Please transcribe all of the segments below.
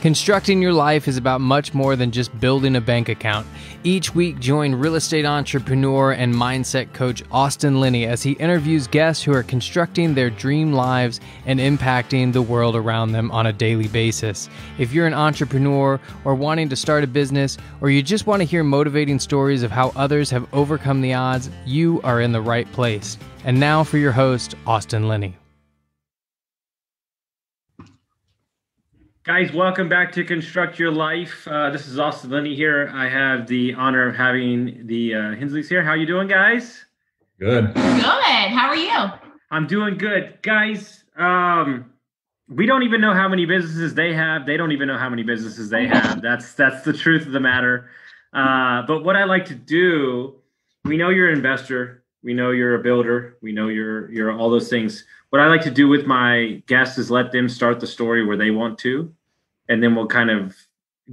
Constructing your life is about much more than just building a bank account. Each week, join real estate entrepreneur and mindset coach Austin Linney as he interviews guests who are constructing their dream lives and impacting the world around them on a daily basis. If you're an entrepreneur or wanting to start a business, or you just want to hear motivating stories of how others have overcome the odds, you are in the right place. And now for your host, Austin Linney. Guys, welcome back to Construct Your Life. This is Austin Linney here. I have the honor of having the Hensleys here. How you doing, guys? Good. Good. How are you? I'm doing good. Guys, we don't even know how many businesses they have. They don't even know how many businesses they have. That's the truth of the matter. But what I like to do, we know you're an investor. We know you're a builder. We know you're all those things. What I like to do with my guests is let them start the story where they want to, and then we'll kind of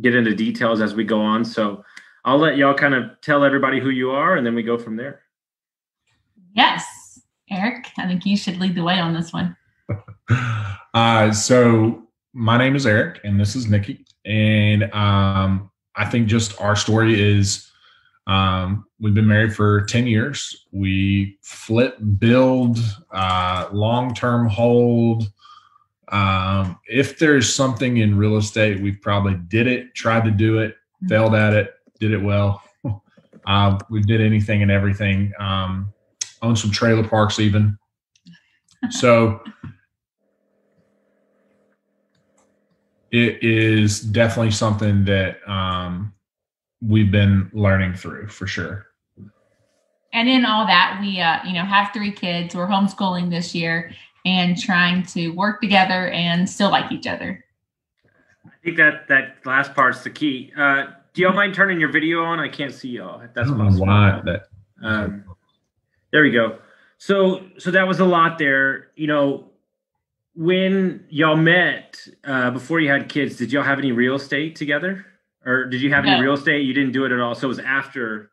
get into details as we go on. So I'll let y'all kind of tell everybody who you are, and then we go from there. Yes. Eric, I think you should lead the way on this one. So my name is Eric, and this is Niki. And I think just our story is we've been married for 10 years. We flip, build, long-term hold. If there's something in real estate, we've probably did it, tried to do it, failed at it, did it well. We did anything and everything. Own some trailer parks even. So it is definitely something that we've been learning through for sure. And in all that, we have 3 kids. We're homeschooling this year and trying to work together and still like each other. I think that last part's the key. Do y'all mind turning your video on? I can't see y'all. If that's possible. Why there we go. So that was a lot there. You know, when y'all met before you had kids, did y'all have any real estate together? Or did you have any real estate? You didn't do it at all. So it was after.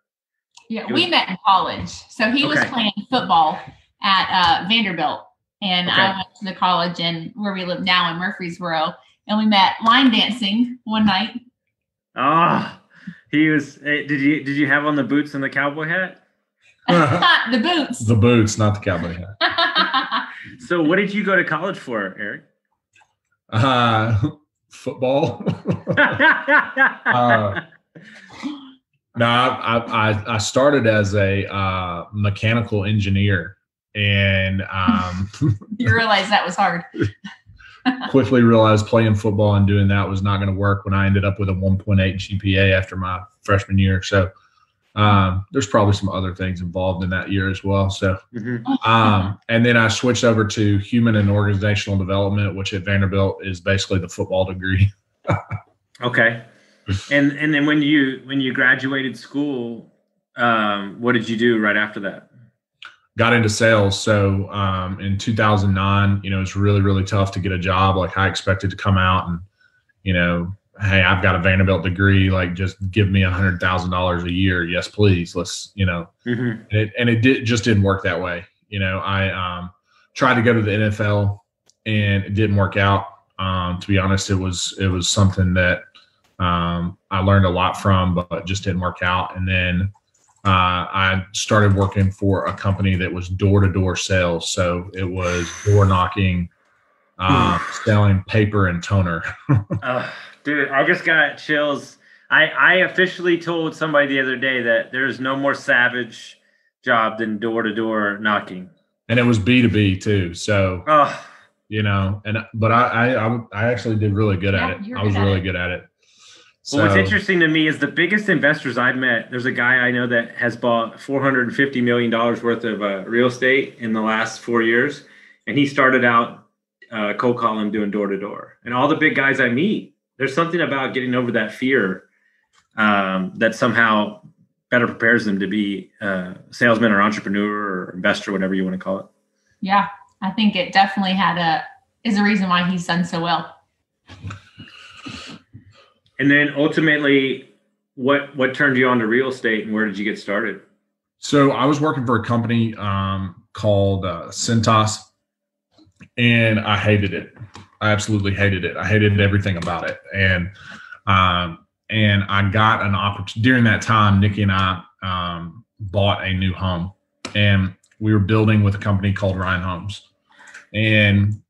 Yeah, we met in college. So he was playing football at Vanderbilt. And I went to the college where we live now in Murfreesboro. And we met line dancing one night. He was. Did you have on the boots and the cowboy hat? The boots. The boots, not the cowboy hat. So what did you go to college for, Eric? Football. No, I started as a mechanical engineer, and you realized that was hard. Quickly realized playing football and doing that was not going to work when I ended up with a 1.8 GPA after my freshman year. So there's probably some other things involved in that year as well. So, and then I switched over to human and organizational development, which at Vanderbilt is basically the football degree. Okay. And then when you graduated school, what did you do right after that? Got into sales. So in 2009, it's really, really tough to get a job. Like I expected to come out and, hey, I've got a Vanderbilt degree. Like, just give me $100,000 a year. Yes, please. Let's, it just didn't work that way. I tried to go to the NFL and it didn't work out. To be honest, it was something that I learned a lot from, but just didn't work out. And then I started working for a company that was door-to-door sales. So it was door knocking, selling paper and toner. Dude, I just got chills. I officially told somebody the other day that there's no more savage job than door-to-door knocking. And it was B2B too. So, but I actually did really good at it. I was really good at it. So, well, what's interesting to me is the biggest investors I've met, there's a guy I know that has bought $450 million worth of real estate in the last 4 years. And he started out cold calling, doing door-to-door. And all the big guys I meet, there's something about getting over that fear that somehow better prepares them to be a salesman or entrepreneur or investor, whatever you want to call it. Yeah, I think it definitely is a reason why he's done so well. And then ultimately, what turned you on to real estate and where did you get started? So I was working for a company called Cintas, and I hated it. I absolutely hated it. I hated everything about it. And I got an opportunity during that time. Niki and I bought a new home, and we were building with a company called Ryan Homes, and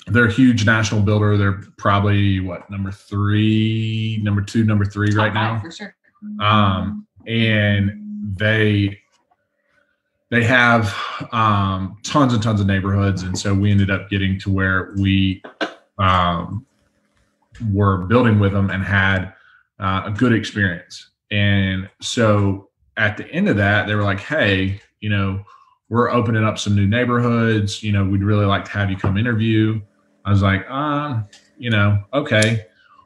they're a huge national builder. They're probably number 3, number 2, number 3 right now. For sure. And they have tons and tons of neighborhoods. And so we ended up getting to where we were building with them and had a good experience. And so at the end of that, they were like, hey, we're opening up some new neighborhoods. We'd really like to have you come interview. I was like, okay.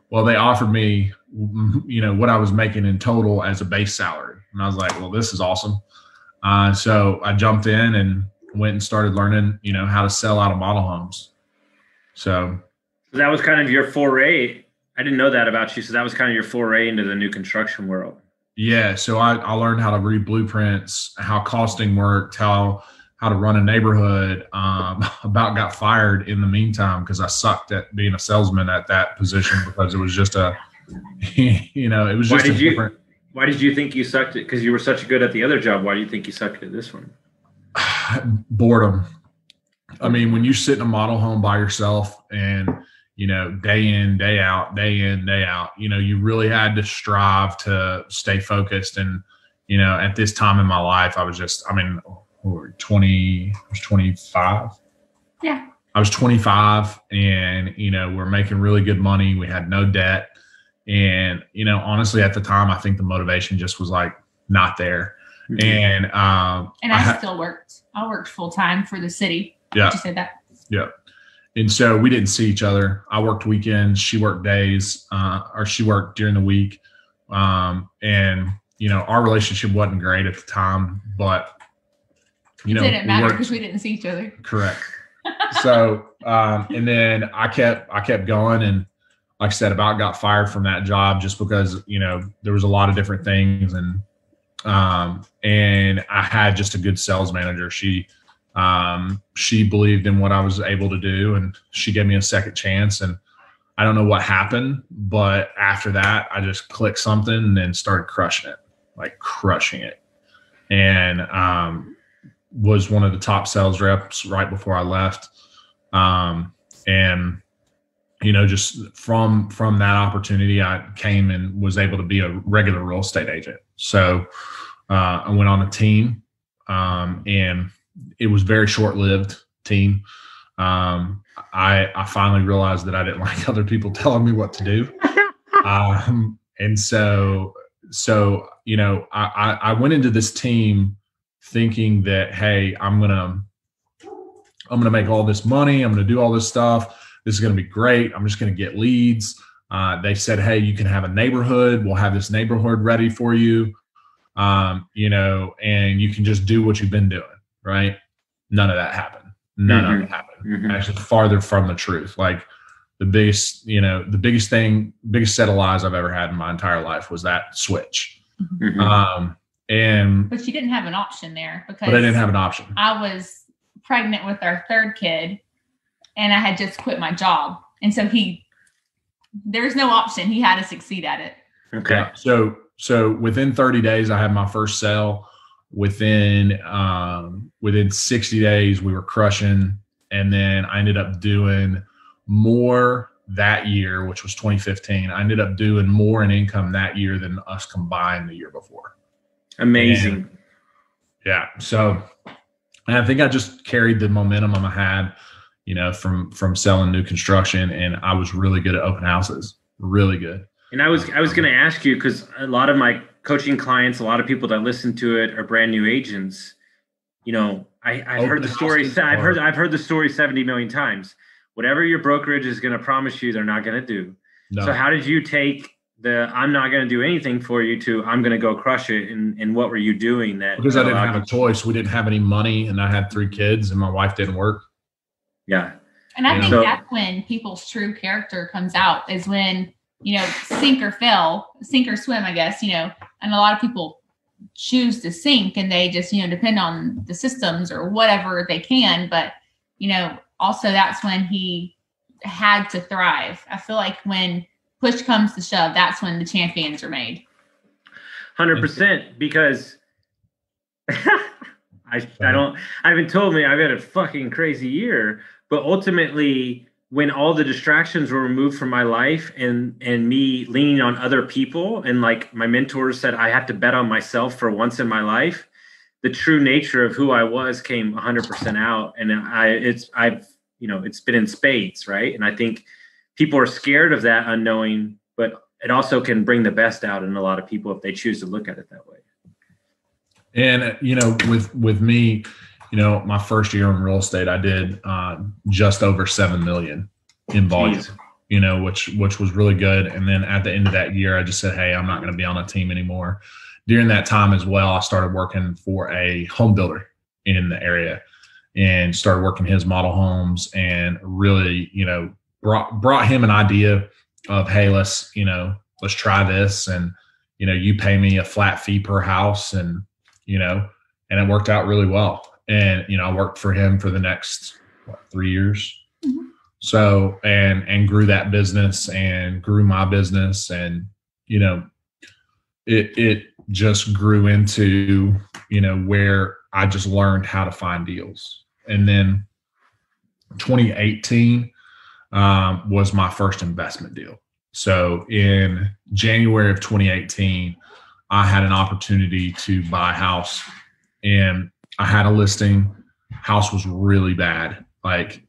Well, they offered me, what I was making in total as a base salary. And I was like, well, this is awesome. So I jumped in and went and started learning, how to sell out of model homes. So that was kind of your foray. I didn't know that about you. So that was kind of your foray into the new construction world. Yeah. So I learned how to read blueprints, how costing worked, how to run a neighborhood. About got fired in the meantime because I sucked at being a salesman at that position because it was just it was just different. Why did you think you sucked it? Because you were such good at the other job. Why do you think you sucked at this one? Boredom. I mean, when you sit in a model home by yourself and, day in, day out, you really had to strive to stay focused. And, at this time in my life, I was 25. Yeah. I was 25 and, we're making really good money. We had no debt. And, honestly, at the time, I think the motivation just was not there. Mm-hmm. And I still worked. I worked full time for the city. Yeah. Did you say that? Yeah. And so we didn't see each other. I worked weekends. She worked days, or she worked during the week. And, our relationship wasn't great at the time, but, it didn't matter because we didn't see each other. Correct. So, and then I kept going, and like I said, about got fired from that job just because, there was a lot of different things. And I had just a good sales manager. She believed in what I was able to do, and she gave me a second chance. And I don't know what happened, but after that, I just clicked something and then started crushing it. And, was one of the top sales reps right before I left. And, just from that opportunity, I came and was able to be a regular real estate agent. So I went on a team, and it was very short-lived team. I finally realized that I didn't like other people telling me what to do. And so I went into this team thinking that, hey, I'm gonna make all this money. I'm gonna do all this stuff. This is gonna be great. I'm just gonna get leads. They said, hey, you can have a neighborhood. We'll have this neighborhood ready for you. And you can just do what you've been doing, right? None of that happened. None of it happened. Mm-hmm. Actually, farther from the truth. The biggest set of lies I've ever had in my entire life was that switch. Mm-hmm. But you didn't have an option there because I didn't have an option. I was pregnant with our third kid and I had just quit my job. And so there's no option. He had to succeed at it. Okay. Yeah, so within 30 days, I had my first sale. Within 60 days, we were crushing. And then I ended up doing more that year, which was 2015. I ended up doing more in income that year than us combined the year before. Amazing. And so I think I just carried the momentum I had, from selling new construction, and I was really good at open houses, really good. And I was going to ask you, because a lot of my coaching clients, a lot of people that listen to it are brand new agents. I've heard the story. I've heard the story 70 million times. Whatever your brokerage is going to promise you, they're not going to do. No. So how did you take I'm not going to do anything for you to I'm going to go crush it? And what were you doing that? Because I didn't have a choice. We didn't have any money, and I had 3 kids, and my wife didn't work. Yeah. And I think that's when people's true character comes out, is when, sink or swim, I guess, and a lot of people choose to sink and they just, depend on the systems or whatever they can. But, also that's when he had to thrive. I feel like when push comes to shove, that's when the champions are made. 100%, because I've been told me I've had a fucking crazy year, but ultimately when all the distractions were removed from my life and me leaning on other people, and like my mentors said, I have to bet on myself for once in my life, the true nature of who I was came 100% out. And it's been in spades. Right. And I think people are scared of that unknowing, but it also can bring the best out in a lot of people if they choose to look at it that way. And, with me, my first year in real estate, I did just over 7 million in volume, which was really good. And then at the end of that year, I just said, hey, I'm not going to be on a team anymore. During that time as well, I started working for a home builder in the area and started working his model homes, and really, brought him an idea of, hey, let's try this. And, you pay me a flat fee per house, and it worked out really well. And, I worked for him for the next 3 years. Mm-hmm. So, and grew that business and grew my business. And, it just grew into, where I just learned how to find deals. And then 2018 was my first investment deal. So in January of 2018, I had an opportunity to buy a house, and I had a listing. House was really bad. Like,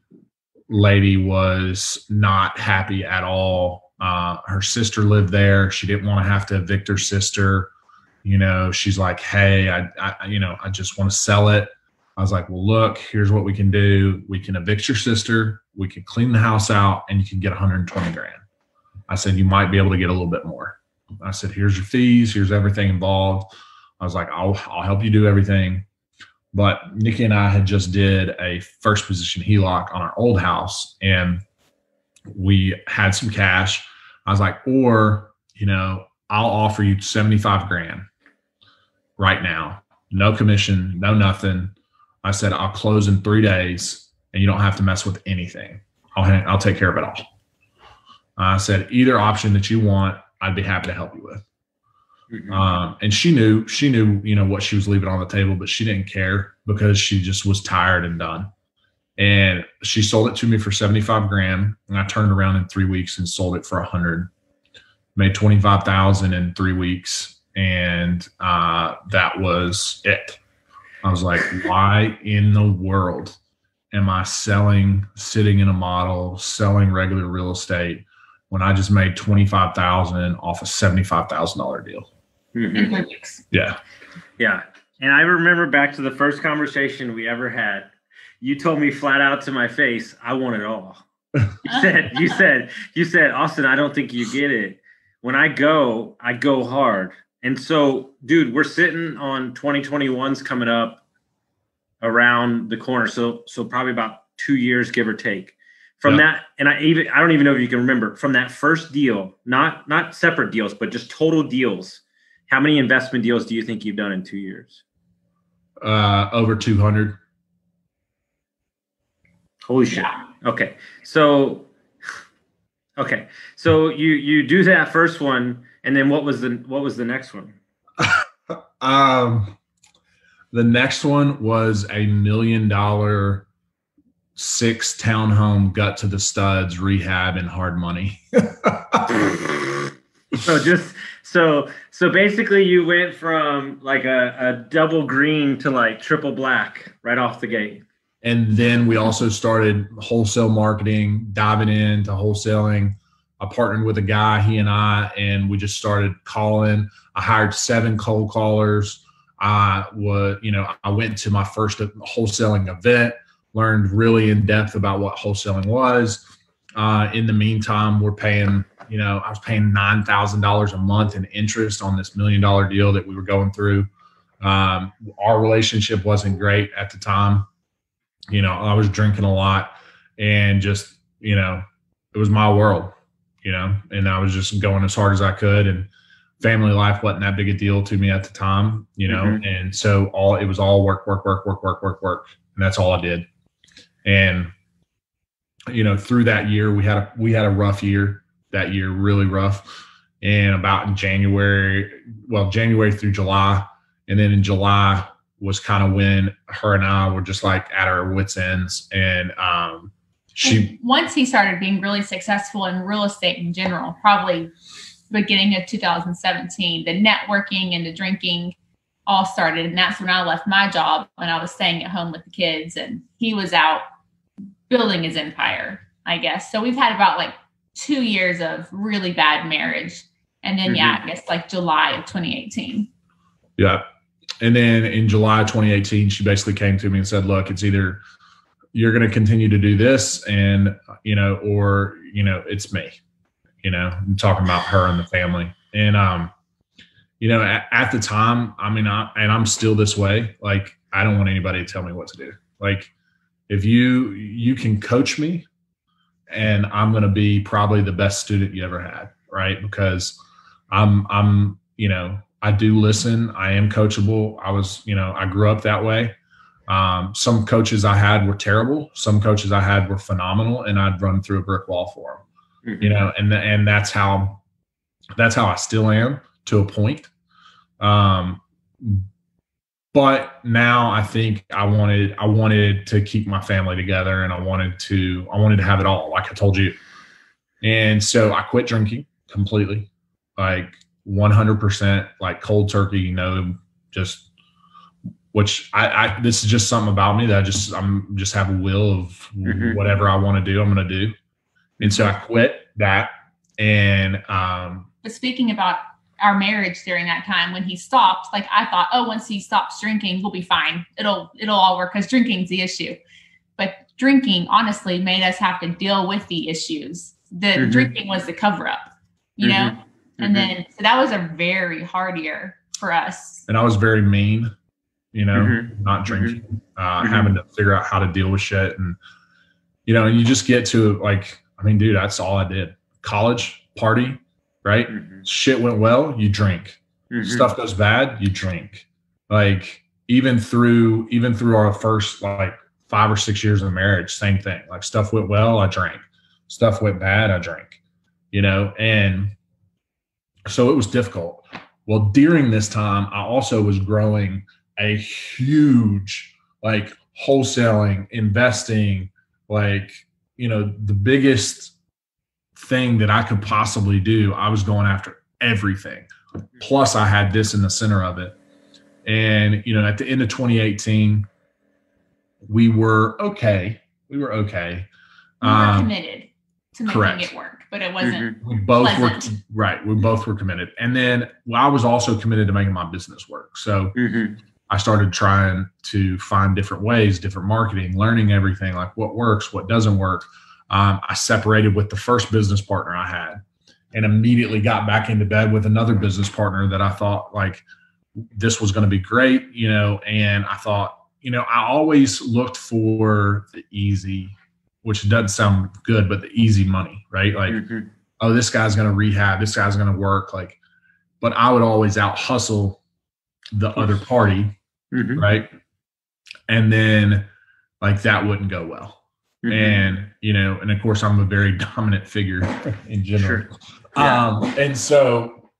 lady was not happy at all. Her sister lived there. She didn't want to have to evict her sister. She's like, hey, I just want to sell it. I was like, well, look, here's what we can do. We can evict your sister. We can clean the house out, and you can get 120 grand. I said, you might be able to get a little bit more. I said, here's your fees. Here's everything involved. I was like, I'll help you do everything. But Niki and I had just did a first position HELOC on our old house, and we had some cash. I was like, or, I'll offer you 75 grand right now. No commission, no nothing. I said, I'll close in 3 days, and you don't have to mess with anything. I'll take care of it all. I said, either option that you want, I'd be happy to help you with. Mm-hmm. And she knew, what she was leaving on the table, but she didn't care because she just was tired and done. And she sold it to me for 75 grand. And I turned around in 3 weeks and sold it for 100, made 25,000 in 3 weeks. And, that was it. I was like, why in the world am I sitting in a model, selling regular real estate when I just made 25,000 off a $75,000 deal? Mm-hmm. Yeah. Yeah. And I remember back to the first conversation we ever had. You told me flat out to my face, I want it all. You said, Austin, I don't think you get it. When I go hard. And so, dude, we're sitting on 2021's coming up around the corner. So probably about 2 years, give or take. From that, and I don't even know if you can remember, from that first deal, not separate deals, but just total deals. How many investment deals do you think you've done in 2 years? Over 200. Holy shit. Okay. So you do that first one, and then what was the next one? The next one was $1 million 6 townhome gut to the studs rehab in hard money. So basically you went from like a double green to like triple black right off the gate. And then we also started wholesale marketing, diving into wholesaling. I partnered with a guy, he and I, and we just started calling. I hired 7 cold callers. I went to my first wholesaling event, learned really in depth about what wholesaling was. In the meantime, we're paying, I was paying $9,000 a month in interest on this $1 million deal that we were going through. Our relationship wasn't great at the time. I was drinking a lot, and just, it was my world, and I was just going as hard as I could, and family life wasn't that big a deal to me at the time, mm-hmm. And so it was all work. And that's all I did. And through that year, we had a rough year that year, really rough. And about in January through July. And then in July was kind of when her and I were just like at our wits' ends. And once he started being really successful in real estate in general, probably beginning of 2017, the networking and the drinking all started. And that's when I left my job and I was staying at home with the kids, and he was out building his empire, I guess. So we've had about like 2 years of really bad marriage. And then, I guess like July of 2018. Yeah. And then in July 2018, she basically came to me and said, look, it's either you're going to continue to do this and, or, it's me, I'm talking about her and the family. And, at the time, and I'm still this way. Like, I don't want anybody to tell me what to do. Like, if you can coach me, and I'm going to be probably the best student you ever had. Right. Because I do listen. I am coachable. I grew up that way. Some coaches I had were terrible. Some coaches I had were phenomenal, and I'd run through a brick wall for them, and that's how I still am to a point. But now I think I wanted to keep my family together, and I wanted to have it all, like I told you. And so I quit drinking completely, like 100%, like cold turkey, just, which this is just something about me that I'm just have a will of whatever I want to do, I'm going to do. And so I quit that. And, but speaking about our marriage during that time, when he stopped, like I thought, once he stops drinking, we'll be fine. It'll all work, because drinking's the issue. But drinking honestly made us have to deal with the issues. The drinking was the cover up, and then, so that was a very hard year for us. And I was very mean, not drinking, having to figure out how to deal with shit. And, and you just get to like, dude, that's all I did. College, party, right? Shit went well, you drink. Stuff goes bad, you drink. Like even through our first like 5 or 6 years of marriage, same thing. Like stuff went well, I drank. Stuff went bad, I drank. And so it was difficult. Well, during this time, I also was growing a huge, like wholesaling, investing, like, the biggest thing that I could possibly do. I was going after everything. Plus I had this in the center of it. And, at the end of 2018, we were okay. We were committed to making correct. It work, but it wasn't we both pleasant. were right. We both were committed. And then I was also committed to making my business work. So I started trying to find different ways, different marketing, learning everything, like what works, what doesn't work. I separated with the first business partner I had, and immediately got back into bed with another business partner that I thought like this was going to be great, and I thought, I always looked for the easy, which doesn't sound good, but the easy money, right? Like, oh, this guy's going to rehab, this guy's going to work, like, but I would always out hustle the other party, right? And then like that wouldn't go well. And, and of course I'm a very dominant figure in general. Sure. Yeah. And so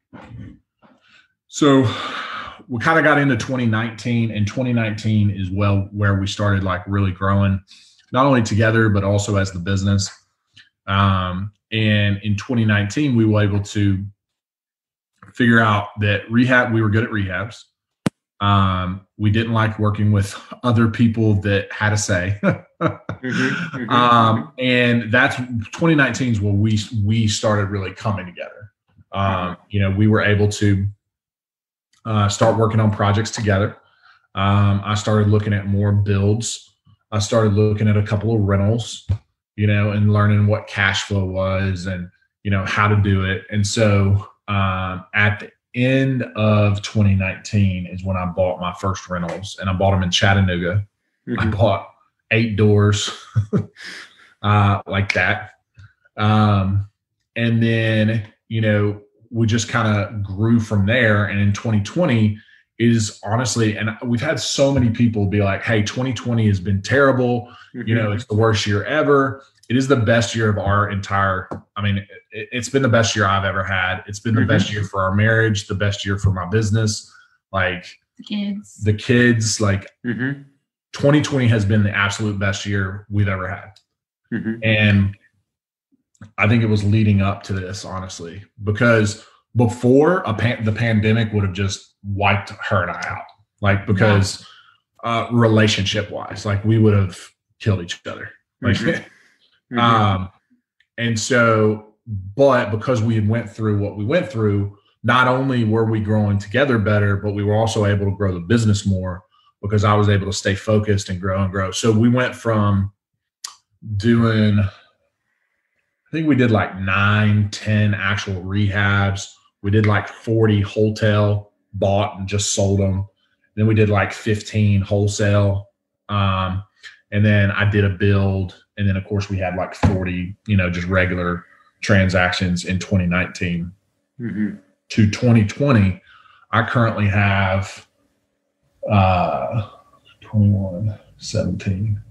we kind of got into 2019, and 2019 is where we started like really growing, not only together, but also as the business. And in 2019, we were able to figure out that we were good at rehabs. We didn't like working with other people that had a say. And that's 2019 is when we started really coming together. We were able to start working on projects together. I started looking at more builds. I started looking at a couple of rentals, and learning what cash flow was and, how to do it. And so at the end of 2019 is when I bought my first rentals, and I bought them in Chattanooga. I bought 8 doors like that. And then, we just kind of grew from there. And in 2020 is honestly, and we've had so many people be like, hey, 2020 has been terrible. It's the worst year ever. it is the best year of our entire, I mean, it's been the best year I've ever had. It's been the best year for our marriage, the best year for my business, like the kids, like 2020 has been the absolute best year we've ever had. And I think it was leading up to this, honestly, because before the pandemic would have just wiped her and I out, like, because relationship wise, like we would have killed each other. Like, and so, but because we had went through what we went through, not only were we growing together better, but we were also able to grow the business more because I was able to stay focused and grow and grow. So we went from doing, I think we did like 9, 10 actual rehabs. We did like 40 wholesale, bought and just sold them. Then we did like 15 wholesale. And then I did a build. And then of course we had like 40, just regular transactions in 2019 to 2020. I currently have 21, 17.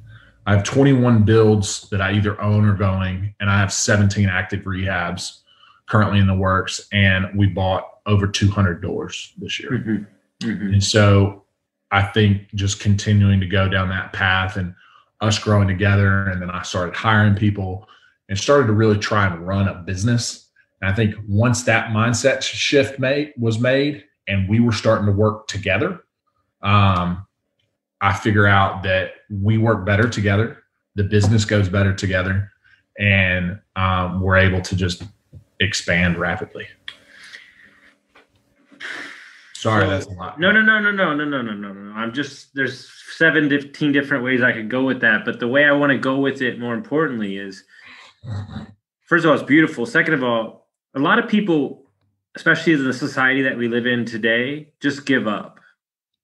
I have 21 builds that I either own or going, and I have 17 active rehabs currently in the works. And we bought over 200 doors this year. And so I think just continuing to go down that path and us growing together. And then I started hiring people and started to really try and run a business. And I think once that mindset shift was made and we were starting to work together, I figure out that we work better together. The business goes better together, and we're able to just expand rapidly. Sorry, that's a lot. No. I'm just, there's 17 different ways I could go with that. But the way I want to go with it, more importantly, is, first of all, it's beautiful. Second of all, a lot of people, especially in the society that we live in today, just give up.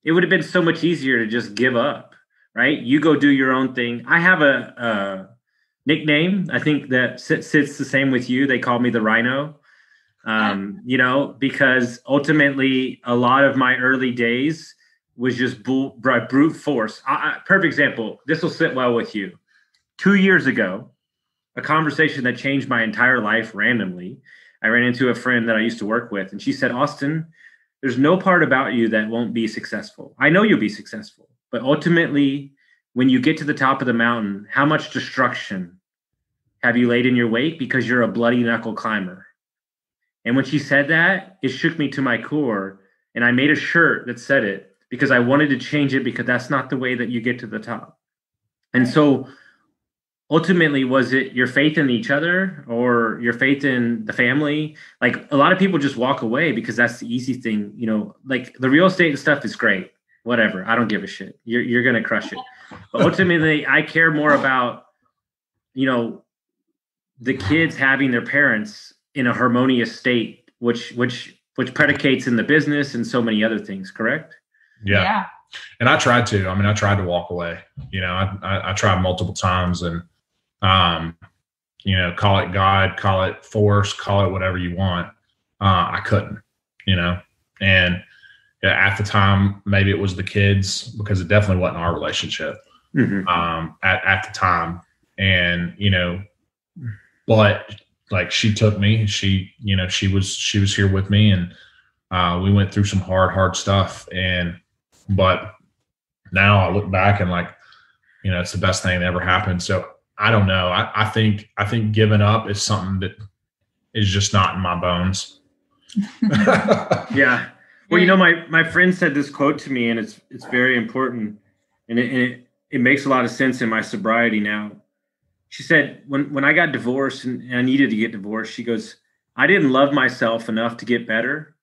It would have been so much easier to just give up, right? You go do your own thing. I have a nickname, I think, that sits the same with you. They call me the Rhino, because ultimately a lot of my early days was just brute force. Perfect example. This will sit well with you. 2 years ago, a conversation that changed my entire life randomly. I ran into a friend that I used to work with, and she said, Austin, there's no part about you that won't be successful. I know you'll be successful, but ultimately, when you get to the top of the mountain, how much destruction have you laid in your wake because you're a bloody knuckle climber? And when she said that, it shook me to my core, and I made a shirt that said it because I wanted to change it, because that's not the way that you get to the top. And so ultimately, was it your faith in each other or your faith in the family? Like, a lot of people just walk away because that's the easy thing. Like the real estate and stuff is great. Whatever. I don't give a shit. You're going to crush it. But ultimately, I care more about, the kids having their parents in a harmonious state, which predicates in the business and so many other things. Correct? Yeah. And I tried to. I tried to walk away. I tried multiple times, and call it God, call it force, call it whatever you want. I couldn't, and at the time, maybe it was the kids, because it definitely wasn't our relationship at the time. And, but like, she took me, she was here with me, and we went through some hard stuff. But now I look back and like, it's the best thing that ever happened. So I don't know. I think giving up is something that is just not in my bones. Yeah. Well, my friend said this quote to me, and it's very important, and it makes a lot of sense in my sobriety now. She said, when I got divorced and I needed to get divorced, she goes, I didn't love myself enough to get better,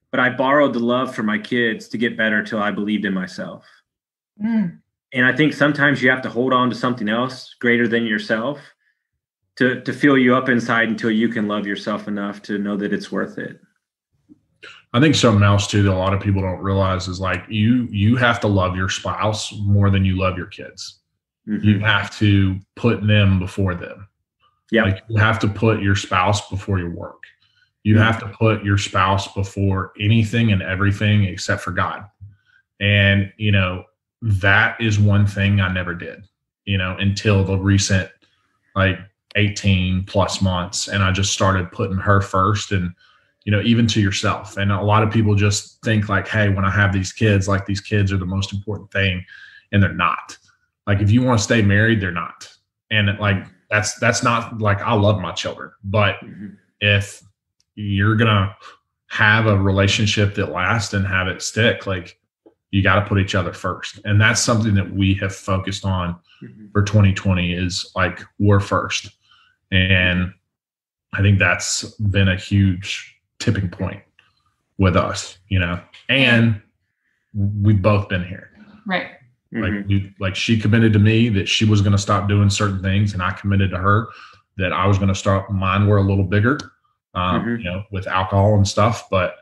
but I borrowed the love from my kids to get better till I believed in myself. And I think sometimes you have to hold on to something else greater than yourself to fill you up inside until you can love yourself enough to know that it's worth it. I think something else too that a lot of people don't realize is like you have to love your spouse more than you love your kids. You have to put them before them. Yeah. Like, you have to put your spouse before your work. You have to put your spouse before anything and everything except for God. And, that is one thing I never did, until the recent, like 18 plus months. And I just started putting her first, and, even to yourself. And a lot of people just think like, hey, when I have these kids, like these kids are the most important thing. And they're not. Like, if you want to stay married, they're not. And like, that's not like, I love my children, but if you're going to have a relationship that lasts and have it stick, like, you got to put each other first. And that's something that we have focused on for 2020 is like, we're first. And I think that's been a huge tipping point with us, and we've both been here. Right. Like she committed to me that she was going to stop doing certain things, and I committed to her that I was going to start. Mine were a little bigger, with alcohol and stuff, but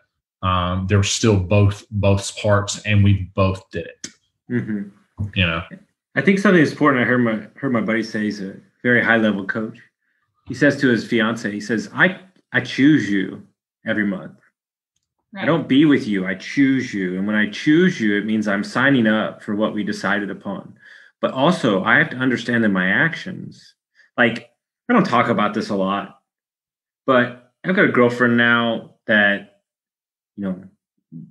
there were still both parts, and we both did it. I think something that's important. I heard my buddy say, he's a very high level coach. He says to his fiance, he says, I choose you every month. Right. I don't be with you. I choose you. And when I choose you, it means I'm signing up for what we decided upon. But also, I have to understand that my actions, like, I don't talk about this a lot, but I've got a girlfriend now that,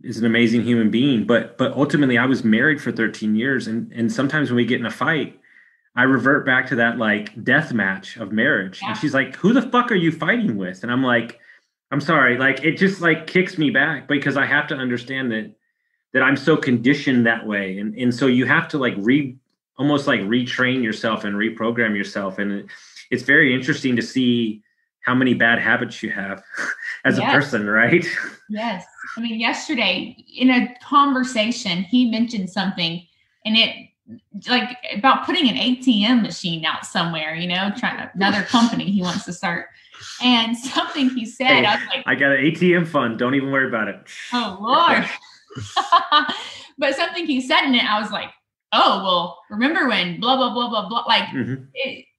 is an amazing human being. But ultimately, I was married for 13 years. And sometimes when we get in a fight, I revert back to that, like, death match of marriage. Yeah. And she's like, who the fuck are you fighting with? And I'm like, I'm sorry. Like, it just like kicks me back because I have to understand that I'm so conditioned that way. And so you have to like almost like retrain yourself and reprogram yourself. And it's very interesting to see how many bad habits you have as a person, right? Yes. I mean, yesterday in a conversation, he mentioned something, and it like about putting an ATM machine out somewhere, trying another company he wants to start. And something he said, hey, I was like, I got an ATM fund. Don't even worry about it. Oh, Lord. But something he said in it, I was like, oh, well, remember when blah, blah, blah, blah, blah. Like,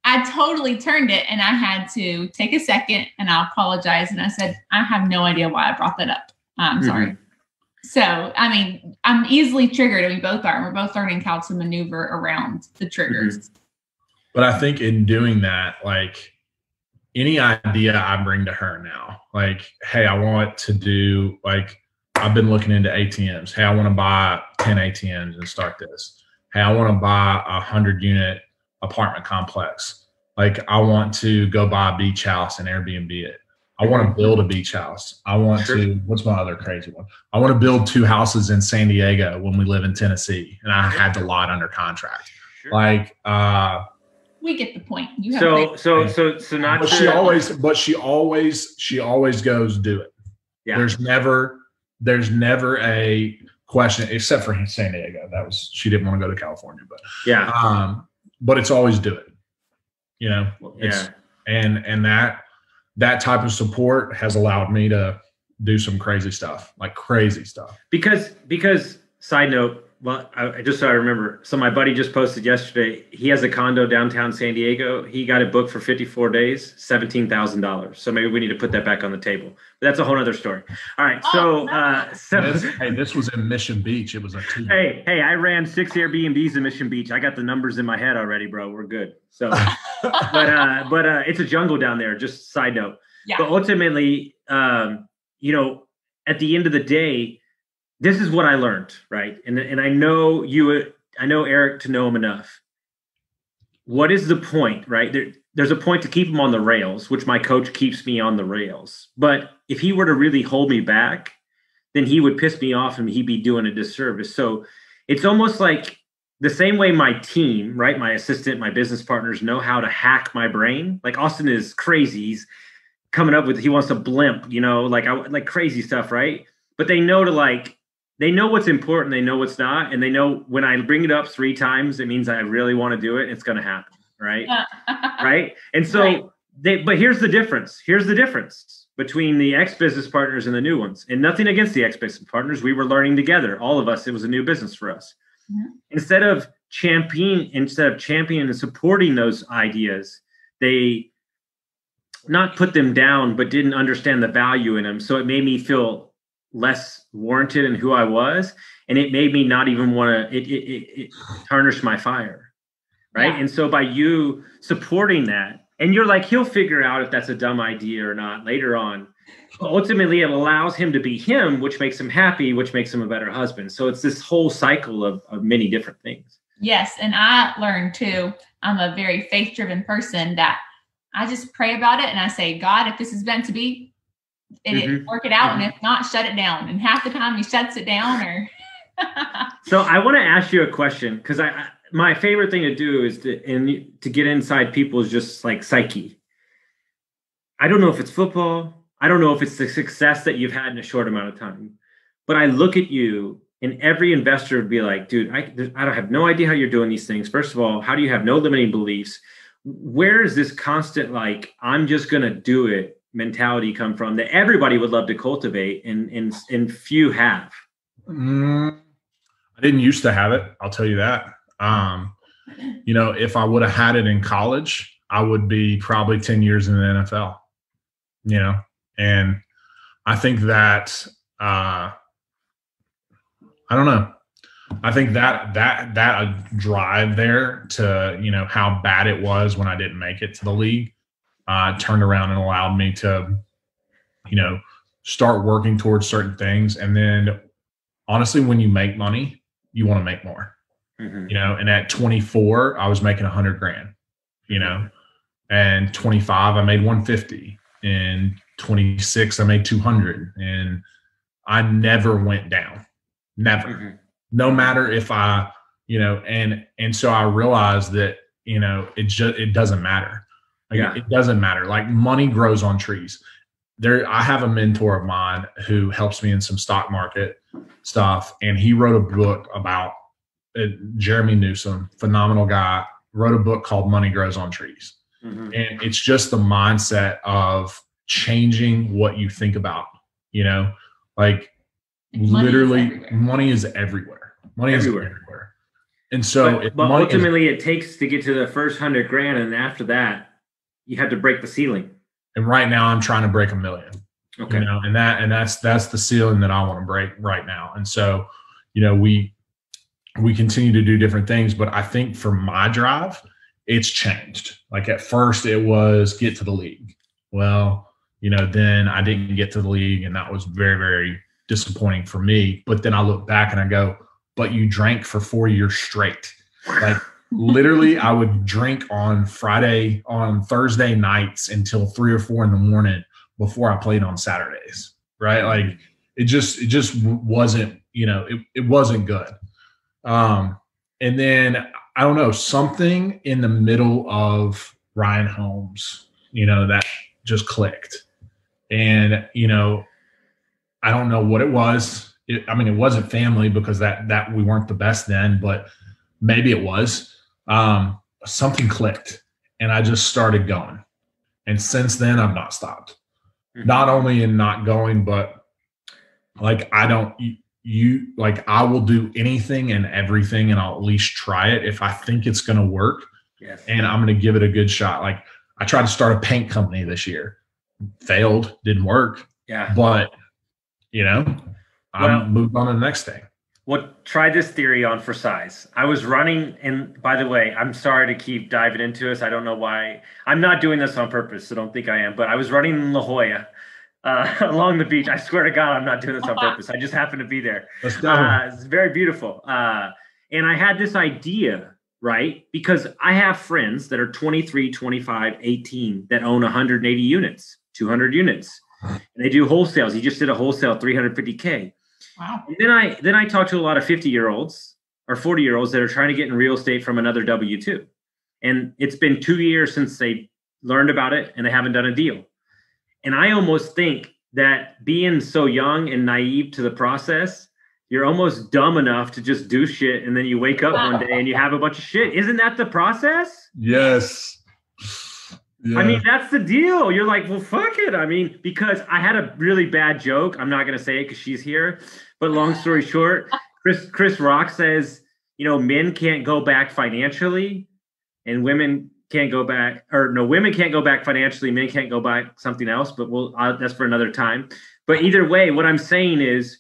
I totally turned it, and I had to take a second, and I apologize. And I said, I have no idea why I brought that up. I'm sorry. So, I mean, I'm easily triggered, and we both are. We're both learning how to maneuver around the triggers. But I think in doing that, like, any idea I bring to her now, like, hey, I want to do, like, I've been looking into ATMs. Hey, I want to buy 10 ATMs and start this. Hey, I want to buy a 100-unit apartment complex. Like, I want to go buy a beach house and Airbnb it. I want to build a beach house. I want to, what's my other crazy one? I want to build 2 houses in San Diego when we live in Tennessee. And I had the lot under contract. Like, we get the point. You have so not. But she always goes do it. Yeah. There's never a question, except for San Diego. She didn't want to go to California, but but it's always do it. And that type of support has allowed me to do some crazy stuff. Because side note. Well, I remember. So my buddy just posted yesterday. He has a condo downtown San Diego. He got it booked for 54 days, $17,000. So maybe we need to put that back on the table. But that's a whole other story. All right. This was in Mission Beach. It was a 2. Hey, I ran 6 Airbnbs in Mission Beach. I got the numbers in my head already, bro. We're good. So, but it's a jungle down there. Just side note. Yeah. But ultimately, at the end of the day, this is what I learned, right? And I know Eric to know him enough. What is the point, right? There's a point to keep him on the rails, which my coach keeps me on the rails. But if he were to really hold me back, then he would piss me off and he'd be doing a disservice. So it's almost like the same way my team, right? My assistant, my business partners know how to hack my brain. Like Austin is crazy. He's coming up with, he wants a blimp, like crazy stuff, right? But they know they know what's important. They know what's not. And they know when I bring it up 3 times, it means I really want to do it. It's going to happen. Right. Right. And so but here's the difference. Here's the difference between the ex-business partners and the new ones. And nothing against the ex-business partners. We were learning together. All of us. It was a new business for us. Mm-hmm. Instead of championing and supporting those ideas, they not put them down, but didn't understand the value in them. So it made me feel less warranted in who I was. And it made me not even want to, it tarnished my fire. Right. Yeah. And so by you supporting that And you're like, he'll figure out if that's a dumb idea or not later on. But ultimately, it allows him to be him, which makes him happy, which makes him a better husband. So it's this whole cycle of many different things. Yes. And I learned too, I'm a very faith-driven person, that I just pray about it and I say, God, if this is meant to be, work it out. And if not, shut it down. And half the time he shuts it down. Or So I want to ask you a question, because my favorite thing to do is to get inside people's just like psyche. I don't know if it's football. I don't know if it's the success that you've had in a short amount of time, but I look at you and every investor would be like, dude, I don't have no idea how you're doing these things. First of all, how do you have no limiting beliefs? Where is this constant, like, I'm just going to do it mentality come from that everybody would love to cultivate and few have? I didn't used to have it. I'll tell you that. If I would have had it in college, I would be probably 10 years in the NFL, and I think that, I don't know. I think that drive there to, how bad it was when I didn't make it to the league, turned around and allowed me to, start working towards certain things. And then honestly, when you make money, you want to make more, and at 24, I was making $100,000, and 25, I made 150, and 26, I made 200, and I never went down, never, no matter if I, and so I realized that, it doesn't matter. It doesn't matter. Like, money grows on trees. I have a mentor of mine who helps me in some stock market stuff. And he wrote a book about Jeremy Newsom, phenomenal guy, wrote a book called Money Grows on Trees. And it's just the mindset of changing what you think about, like money is everywhere. Money is everywhere. And so, but ultimately it takes to get to the first $100,000. And after that, you have to break the ceiling. And right now I'm trying to break $1 million. Okay. And that's the ceiling that I want to break right now. And so, we continue to do different things, but I think for my drive, it's changed. Like, at first it was get to the league. Well, then I didn't get to the league, and that was very, very disappointing for me. But then I look back and I go, but you drank for 4 years straight. Like, literally, I would drink on Thursday nights until 3 or 4 in the morning before I played on Saturdays. Right. Like, it just wasn't, it wasn't good. And then I don't know, something in the middle of Ryan Holmes, that just clicked. And, I don't know what it was. It wasn't family, because that we weren't the best then, but maybe it was. Something clicked and I just started going. And since then I've not stopped. Not only in not going, but like, I will do anything and everything, and I'll at least try it if I think it's going to work. Yes. And I'm going to give it a good shot. Like, I tried to start a paint company this year, failed, didn't work. Yeah. But, I moved on to the next thing. Well, try this theory on for size. I was running, and by the way, I'm sorry to keep diving into this. I don't know why. I'm not doing this on purpose, so don't think I am. But I was running in La Jolla along the beach. I swear to God, I'm not doing this on purpose. I just happened to be there. Let's go. It's very beautiful. And I had this idea, right? Because I have friends that are 23, 25, 18 that own 180 units, 200 units. And they do wholesales. He just did a wholesale 350K. Wow. And then I talk to a lot of 50-year-olds or 40-year-olds that are trying to get in real estate from another W-2. And it's been 2 years since they learned about it, and they haven't done a deal. And I almost think that being so young and naive to the process, you're almost dumb enough to just do shit, and then you wake up one day and you have a bunch of shit. Isn't that the process? Yes. Yeah. I mean, that's the deal. You're like, well, fuck it. I mean, because I had a really bad joke. I'm not going to say it because she's here. But long story short, Chris Rock says, men can't go back financially, and women can't go back, women can't go back financially. Men can't go back something else, but that's for another time. But either way, what I'm saying is,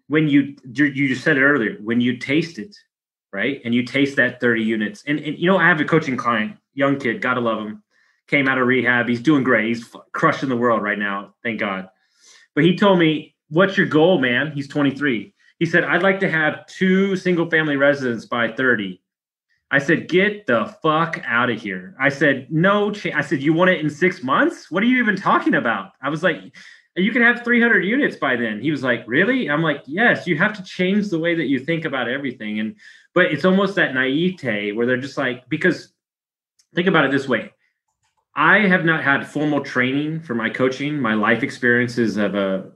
when you just said it earlier, when you taste it, right? And you taste that 30 units, and I have a coaching client, young kid, gotta love him. came out of rehab. He's doing great. He's crushing the world right now. Thank God. But he told me, what's your goal, man? He's 23. He said, I'd like to have 2 single family residents by 30. I said, get the fuck out of here. I said, no chance. I said, you want it in 6 months? What are you even talking about? I was like, you can have 300 units by then. He was like, really? I'm like, yes, you have to change the way that you think about everything. But it's almost that naivete where they're just like, because think about it this way. I have not had formal training for my coaching. My life experiences of a,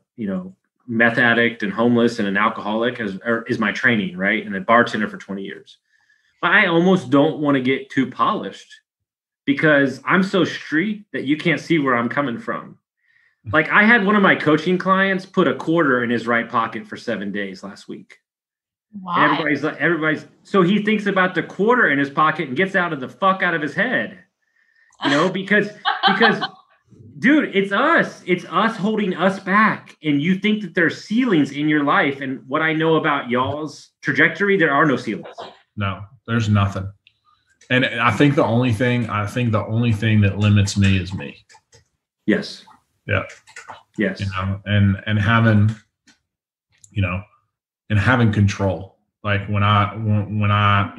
meth addict and homeless and an alcoholic is my training, right? And a bartender for 20 years. But I almost don't want to get too polished because I'm so street that you can't see where I'm coming from. Like I had one of my coaching clients put a quarter in his right pocket for 7 days last week. Wow. And everybody's so he thinks about the quarter in his pocket and gets out of the fuck out of his head. Because dude, it's us holding us back. And you think that there's ceilings in your life. And what I know about y'all's trajectory, there are no ceilings. No, there's nothing. And I think the only thing that limits me is me. Yes. Yeah. Yes. And having, and having control. Like when I,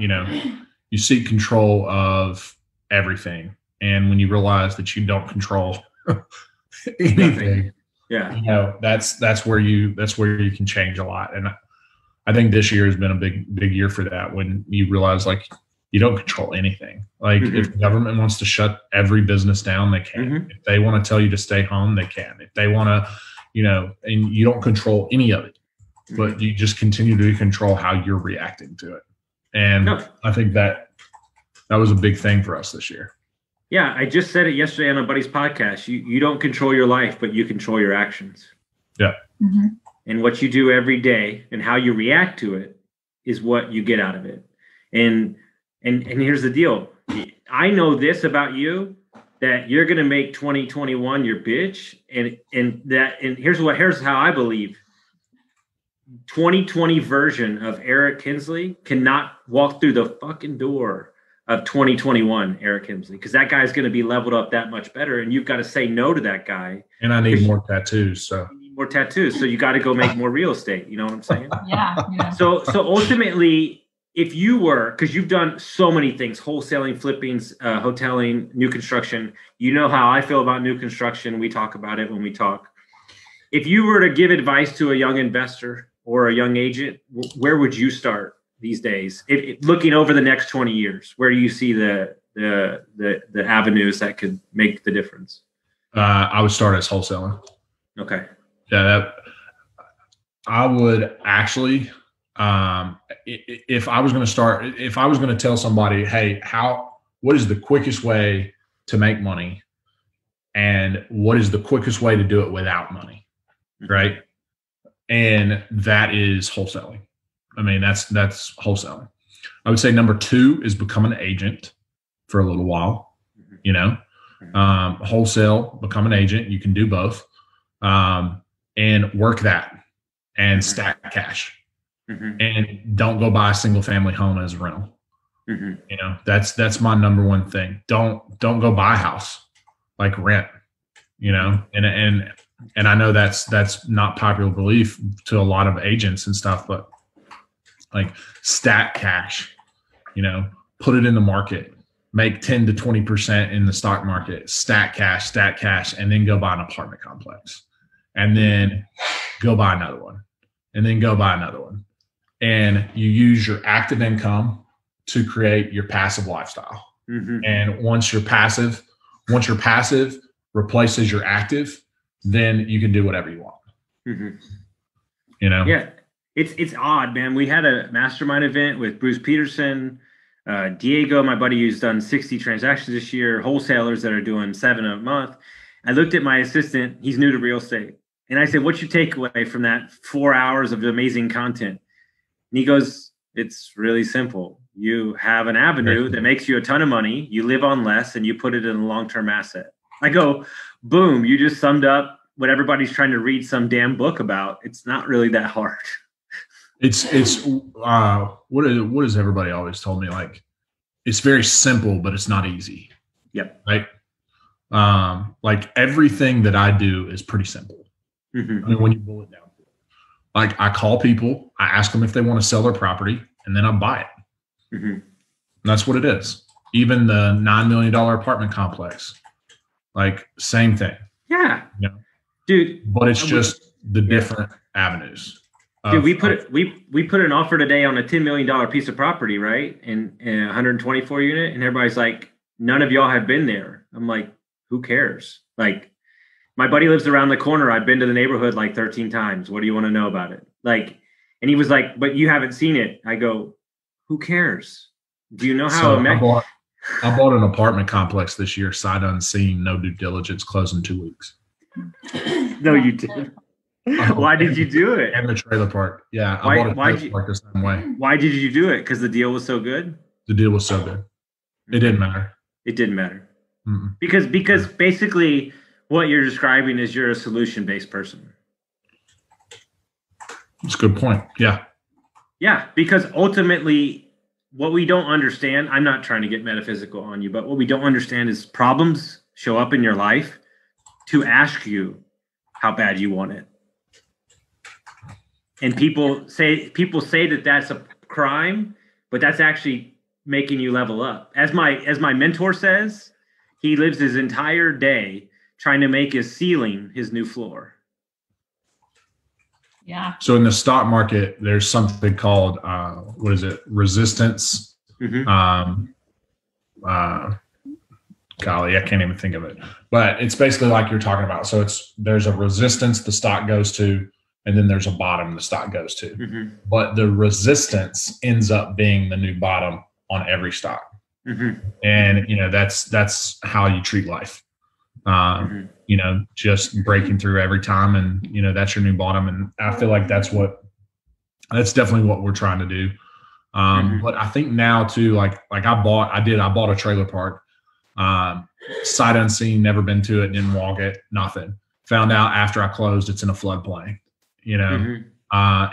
you seek control of everything. And when you realize that you don't control anything, yeah, that's where you can change a lot. And I think this year has been a big year for that. When you realize like you don't control anything. Like if the government wants to shut every business down, they can. If they want to tell you to stay home, they can. If they want to, and you don't control any of it, but you just continue to control how you're reacting to it. And I think that was a big thing for us this year. Yeah, I just said it yesterday on a buddy's podcast. You don't control your life, but you control your actions. Yeah. Mm-hmm. And what you do every day and how you react to it is what you get out of it. And here's the deal. I know this about you, that you're going to make 2021 your bitch. And here's how I believe. 2020 version of Eric Hensley cannot walk through the fucking door of 2021 Eric Hensley, because that guy's going to be leveled up that much better, and you've got to say no to that guy. And I need more tattoos, so you need more tattoos, so you got to go make more real estate. You know what I'm saying? Yeah. So ultimately, if you were, because you've done so many things, wholesaling, flipping, hoteling, new construction, you know how I feel about new construction. We talk about it when we talk. If you were to give advice to a young investor or a young agent, where would you start these days? Looking over the next 20 years, where do you see the avenues that could make the difference? I would start as wholesaling. Okay. Yeah, I would actually, if I was going to tell somebody, hey, what is the quickest way to make money, and what is the quickest way to do it without money, right? And that is wholesaling. I mean, that's wholesaling. I would say number 2 is become an agent for a little while, wholesale, become an agent. You can do both, and work that and stack cash, and don't go buy a single family home as a rental. That's my number one thing. Don't go buy a house, like rent, and I know that's not popular belief to a lot of agents and stuff, but like stack cash, put it in the market, make 10 to 20% in the stock market, stack cash, and then go buy an apartment complex, and then go buy another one, and then go buy another one. And you use your active income to create your passive lifestyle. And once your passive replaces your active, then you can do whatever you want. Yeah. It's odd, man. We had a mastermind event with Bruce Peterson, Diego, my buddy who's done 60 transactions this year, wholesalers that are doing 7 a month. I looked at my assistant. He's new to real estate. And I said, what's your takeaway from that 4 hours of amazing content? And he goes, it's really simple. You have an avenue that makes you a ton of money. You live on less, and you put it in a long-term asset. I go, boom, you just summed up what everybody's trying to read some damn book about. It's not really that hard. What has everybody always told me? Like, it's very simple, but it's not easy. Yep. Right. Like everything that I do is pretty simple. Mm-hmm. I mean, when you boil it down to it, like I call people, I ask them if they want to sell their property, and then I buy it. Mm-hmm. And that's what it is. Even the $9 million apartment complex, like same thing. Yeah, you know? Dude. But it's just the different avenues. Dude, we put an offer today on a $10 million piece of property, right? And 124 unit, and everybody's like, none of y'all have been there. I'm like, who cares? Like, my buddy lives around the corner. I've been to the neighborhood like 13 times. What do you want to know about it? Like, and he was like, but you haven't seen it. I go, who cares? Do you know how? I bought an apartment complex this year, sight unseen, no due diligence, closed in 2 weeks. No, you didn't. Why did you do it? And the trailer park. Yeah. I bought a trailer park the same way. Why did you do it? Because the deal was so good? The deal was so good. It didn't matter. It didn't matter. Mm-mm. Because basically what you're describing is you're a solution-based person. That's a good point. Yeah. Yeah, because ultimately what we don't understand, I'm not trying to get metaphysical on you, but what we don't understand is problems show up in your life to ask you how bad you want it. And people say that that's a crime, but that's actually making you level up. As my mentor says, he lives his entire day trying to make his ceiling his new floor. Yeah. So in the stock market, there's something called resistance. Mm-hmm. Golly, I can't even think of it. But it's basically like you're talking about. So there's a resistance the stock goes to, and then there's a bottom the stock goes to. Mm-hmm. But the resistance ends up being the new bottom on every stock. Mm-hmm. And that's how you treat life. Mm-hmm. Just breaking through every time, and that's your new bottom. And I feel like that's definitely what we're trying to do. But I think now too, like I bought a trailer park, sight unseen, never been to it, didn't walk it, nothing. Found out after I closed, it's in a floodplain, Mm-hmm.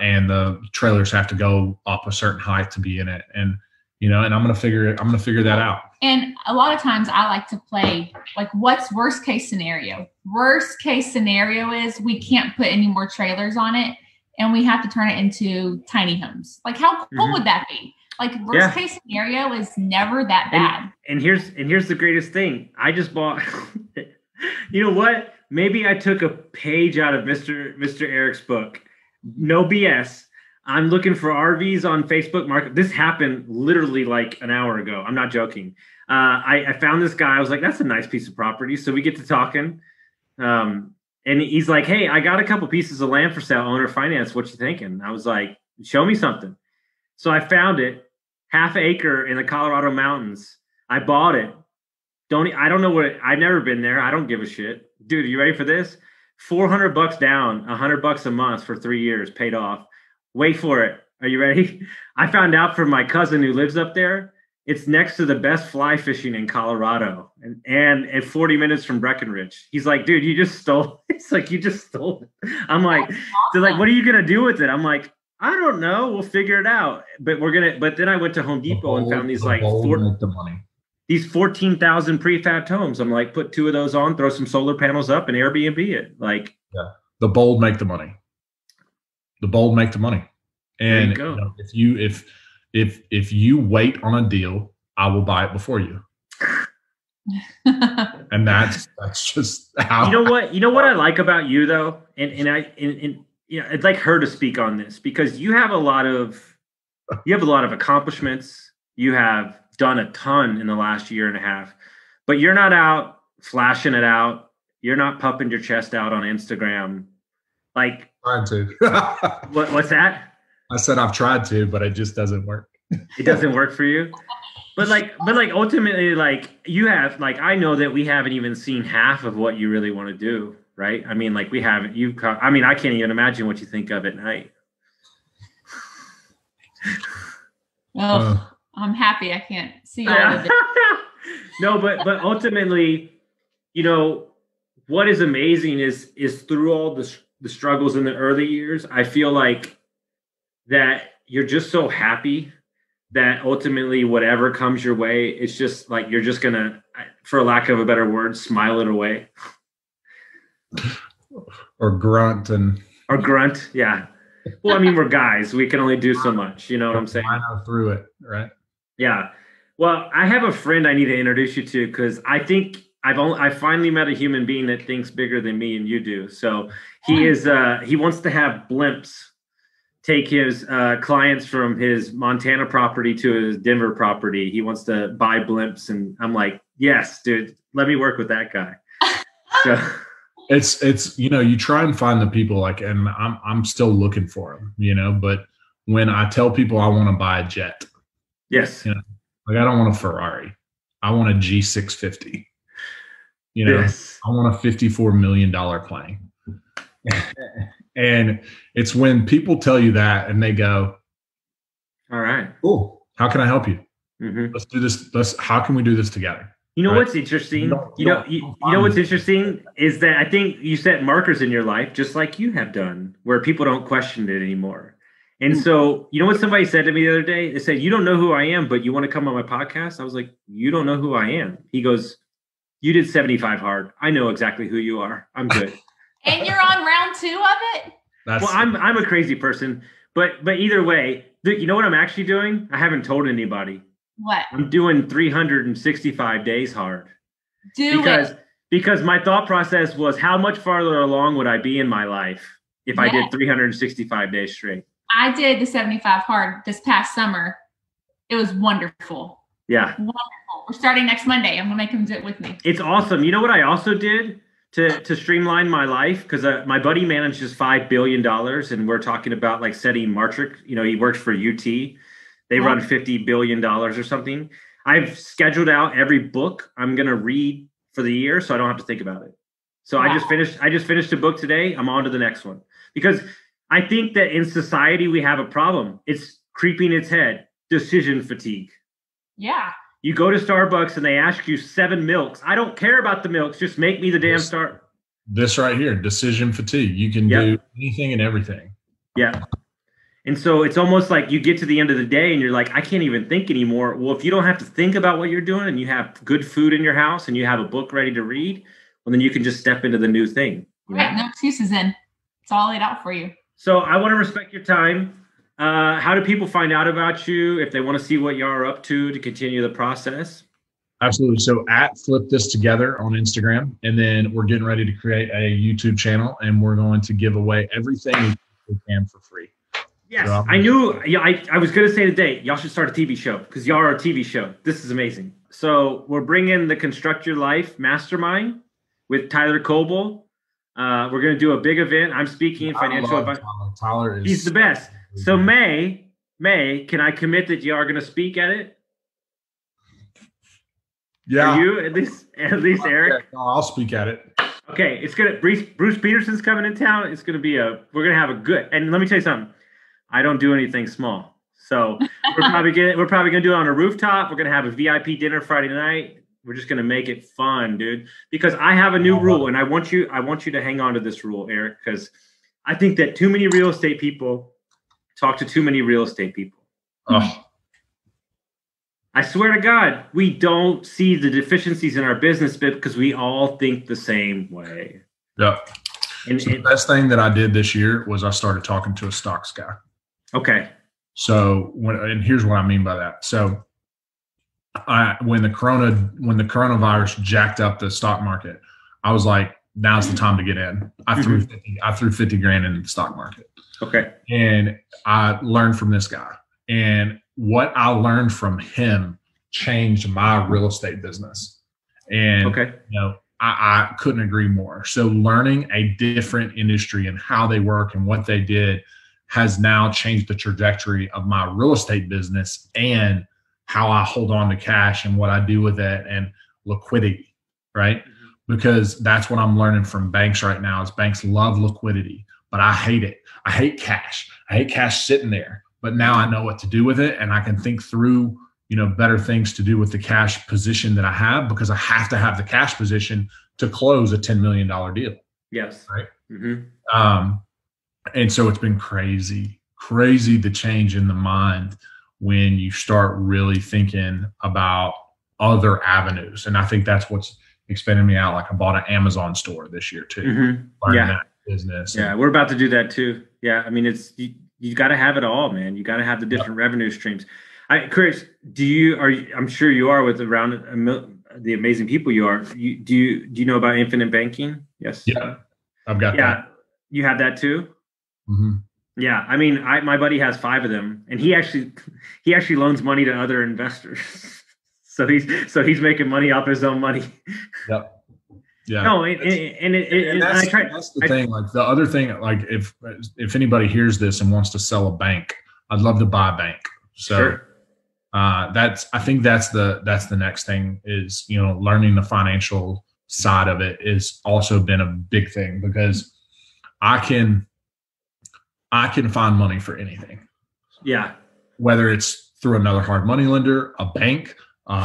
And the trailers have to go up a certain height to be in it. And, and I'm going to figure that out. And a lot of times I like to play, like, what's worst case scenario? Worst case scenario is we can't put any more trailers on it and we have to turn it into tiny homes. Like, how cool would that be? Like, worst case scenario is never that bad. And here's the greatest thing. I just bought, you know what? Maybe I took a page out of Mr. Eric's book. No BS. I'm looking for RVs on Facebook Market. This happened literally like an hour ago. I'm not joking. I found this guy. I was like, that's a nice piece of property. So we get to talking. And he's like, hey, I got a couple pieces of land for sale, owner finance. What you thinking? I was like, show me something. So I found it, 1/2 acre in the Colorado mountains. I bought it. I don't know what I've never been there. I don't give a shit. Dude, are you ready for this? $400 down, $100 a month for 3 years, paid off. Wait for it. Are you ready? I found out from my cousin who lives up there, it's next to the best fly fishing in Colorado and 40 minutes from Breckenridge. He's like, dude, you just stole it. It's like, you just stole it. I'm like, they're like, what are you going to do with it? I'm like, I don't know. We'll figure it out. But then I went to Home Depot and found these like these 14,000 prefab homes. I'm like, put 2 of those on, throw some solar panels up and Airbnb it. Like, yeah, the bold make the money. The bold make the money. And if you wait on a deal, I will buy it before you. And that's just how. You know what I like about you though, and I'd like her to speak on this because you have a lot of accomplishments. You have done a ton in the last year and a half, but you're not out flashing it out. You're not puffing your chest out on Instagram. Like, trying to. What's that? I said I've tried to, but it just doesn't work. It doesn't work for you. But ultimately, like, you have, like, I know that we haven't even seen half of what you really want to do, right? I mean, like, we haven't. I can't even imagine what you think of at night. Well, I'm happy I can't see all of it. No, but ultimately, what is amazing is through all the struggles in the early years, I feel like that you're just so happy that ultimately whatever comes your way, it's just like you're just gonna, for lack of a better word, smile it away. Or grunt. Yeah. Well, I mean, we're guys. We can only do so much. You know what I'm saying? Mine through it, right? Yeah. Well, I have a friend I need to introduce you to, because I think I finally met a human being that thinks bigger than me and you do. So he wants to have blimps take his clients from his Montana property to his Denver property. He wants to buy blimps, and I'm like, yes, dude, let me work with that guy. So it's you try and find the people, like, and I'm still looking for them, but when I tell people I want to buy a jet, yes, like I don't want a Ferrari, I want a G650. Yes. I want a $54 million plane. And it's when people tell you that and they go, all right, cool, how can I help you? Mm-hmm. Let's do this. How can we do this together? You know, right? What's interesting? You know what's interesting is that I think you set markers in your life, just like you have done, where people don't question it anymore. And so, you know what somebody said to me the other day? They said, "You don't know who I am, but you want to come on my podcast?" I was like, "You don't know who I am." He goes, "You did 75 hard. I know exactly who you are. I'm good." And you're on round 2 of it? Well, I'm a crazy person, but either way, you know what I'm actually doing? I haven't told anybody. What? I'm doing 365 days hard. Because my thought process was, how much farther along would I be in my life if I did 365 days straight? I did the 75 hard this past summer. It was wonderful. Yeah. Wonderful. We're starting next Monday. I'm going to make them do it with me. It's awesome. You know what I also did to streamline my life? Because my buddy manages $5 billion, and we're talking about like setting Martrick. He works for UT. They run $50 billion or something. I've scheduled out every book I'm going to read for the year, so I don't have to think about it. So I just finished a book today. I'm on to the next one, because I think that in society we have a problem. It's creeping its head. Decision fatigue. Yeah. You go to Starbucks and they ask you 7 milks. I don't care about the milks. Just make me the damn Star. This right here, decision fatigue. You can do anything and everything. Yeah. And so it's almost like you get to the end of the day and you're like, I can't even think anymore. Well, if you don't have to think about what you're doing and you have good food in your house and you have a book ready to read, well, then you can just step into the new thing. Right. No excuses then. It's all laid out for you. So I want to respect your time. How do people find out about you if they want to see what you are up to continue the process? Absolutely. So at Flip This Together on Instagram, and then we're getting ready to create a YouTube channel, and we're going to give away everything we can for free. Yes, so I knew. Yeah, I was going to say today, y'all should start a TV show, because y'all are a TV show. This is amazing. So we're bringing the Construct Your Life Mastermind with Tyler Coble. We're going to do a big event. I'm speaking financial advice. He's the best. So May, can I commit that you are going to speak at it? Yeah. Are you at least Eric? Yeah, I'll speak at it. Okay, it's gonna. Bruce Peterson's coming in town. It's gonna be we're gonna have a good. And let me tell you something. I don't do anything small, so we're probably gonna do it on a rooftop. We're gonna have a VIP dinner Friday night. We're just gonna make it fun, dude. Because I have a new rule, and I want you to hang on to this rule, Eric, because I think that too many real estate people talk to too many real estate people. Oh. I swear to God, we don't see the deficiencies in our business because we all think the same way. Yeah. And so the best thing that I did this year was I started talking to a stocks guy. Okay. So and here's what I mean by that. So when the coronavirus jacked up the stock market, I was like, now's the time to get in. I threw 50 grand into the stock market. Okay. And I learned from this guy. And what I learned from him changed my real estate business. And I couldn't agree more. So learning a different industry and how they work and what they did has now changed the trajectory of my real estate business and how I hold on to cash and what I do with it and liquidity, right? Because that's what I'm learning from banks right now is banks love liquidity, but I hate it. I hate cash. I hate cash sitting there. But now I know what to do with it, and I can think through, better things to do with the cash position that I have, because I have to have the cash position to close a $10 million deal. Yes. Right. Mm-hmm. And so it's been crazy the change in the mind when you start really thinking about other avenues. And I think that's what's expanding me out. Like I bought an Amazon store this year too. Learning that business. Yeah, we're about to do that too. Yeah, I mean, it's you got to have it all, man. You got to have the different revenue streams. Chris, I'm sure you are with around the amazing people you are. Do you know about infinite banking? Yes. Yeah, I've got that. You have that too. Yeah, I mean, my buddy has 5 of them, and he actually loans money to other investors. so he's making money off his own money. Yep. Yeah. No, that's the thing. Like the other thing, like if anybody hears this and wants to sell a bank, I'd love to buy a bank. So sure. I think that's the next thing is, learning the financial side of it is also been a big thing, because I can find money for anything. Yeah. Whether it's through another hard money lender, a bank,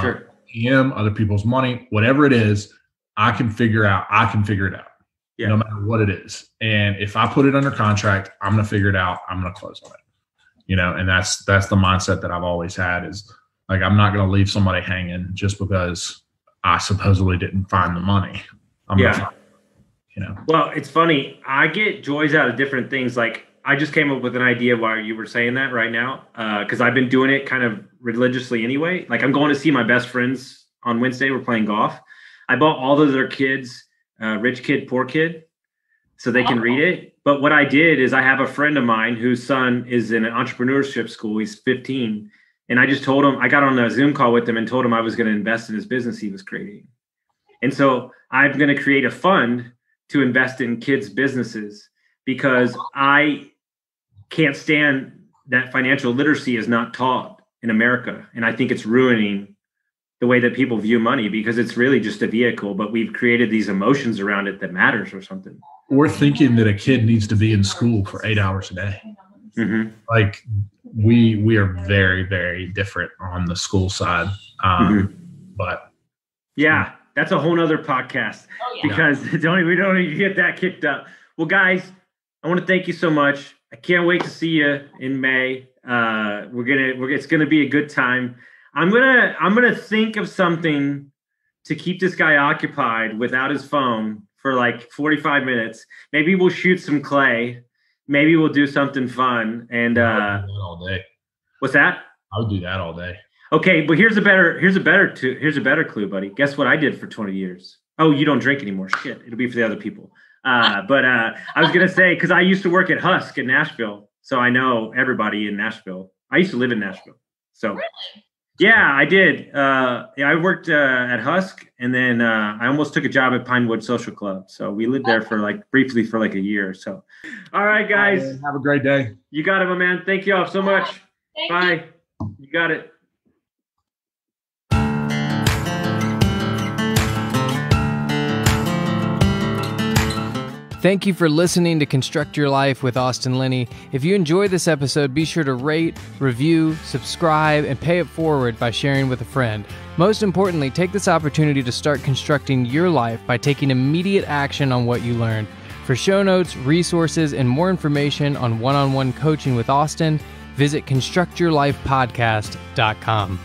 sure. PM, other people's money, whatever it is, I can figure it out. Yeah. No matter what it is. And if I put it under contract, I'm going to figure it out. I'm going to close on it. And that's the mindset that I've always had, is like, I'm not going to leave somebody hanging just because I supposedly didn't find the money. I'm going to find it, Well, it's funny. I get joys out of different things. Like, I just came up with an idea while you were saying that right now, because I've been doing it kind of religiously anyway. Like, I'm going to see my best friends on Wednesday. We're playing golf. I bought all of their kids, Rich Kid, Poor Kid, so they can read it. But what I did is I have a friend of mine whose son is in an entrepreneurship school. He's 15. And I just told him, I got on a Zoom call with him and told him I was going to invest in his business he was creating. And so I'm going to create a fund to invest in kids' businesses, because I can't stand that financial literacy is not taught in America. And I think it's ruining the way that people view money, because it's really just a vehicle, but we've created these emotions around it that matters or something. We're thinking that a kid needs to be in school for 8 hours a day. Like we are very, very different on the school side. But yeah, that's a whole nother podcast because we don't even get that kicked up. Well, guys, I want to thank you so much. I can't wait to see you in May. It's gonna be a good time. I'm gonna think of something to keep this guy occupied without his phone for like 45 minutes. Maybe we'll shoot some clay. Maybe we'll do something fun. And all day. What's that? I would do that all day. Okay, but here's a better clue, buddy. Guess what I did for 20 years? Oh, you don't drink anymore. Shit, it'll be for the other people. But I was gonna say, because I used to work at Husk in Nashville, so I know everybody in Nashville. I used to live in Nashville, so. Really? Yeah, I did. I worked at Husk, and then I almost took a job at Pinewood Social Club. So we lived there briefly for like a year. So, all right, guys. Have a great day. You got it, my man. Thank you all so much. Bye. You got it. Thank you for listening to Construct Your Life with Austin Linney. If you enjoyed this episode, be sure to rate, review, subscribe, and pay it forward by sharing with a friend. Most importantly, take this opportunity to start constructing your life by taking immediate action on what you learned. For show notes, resources, and more information on one-on-one coaching with Austin, visit constructyourlifepodcast.com.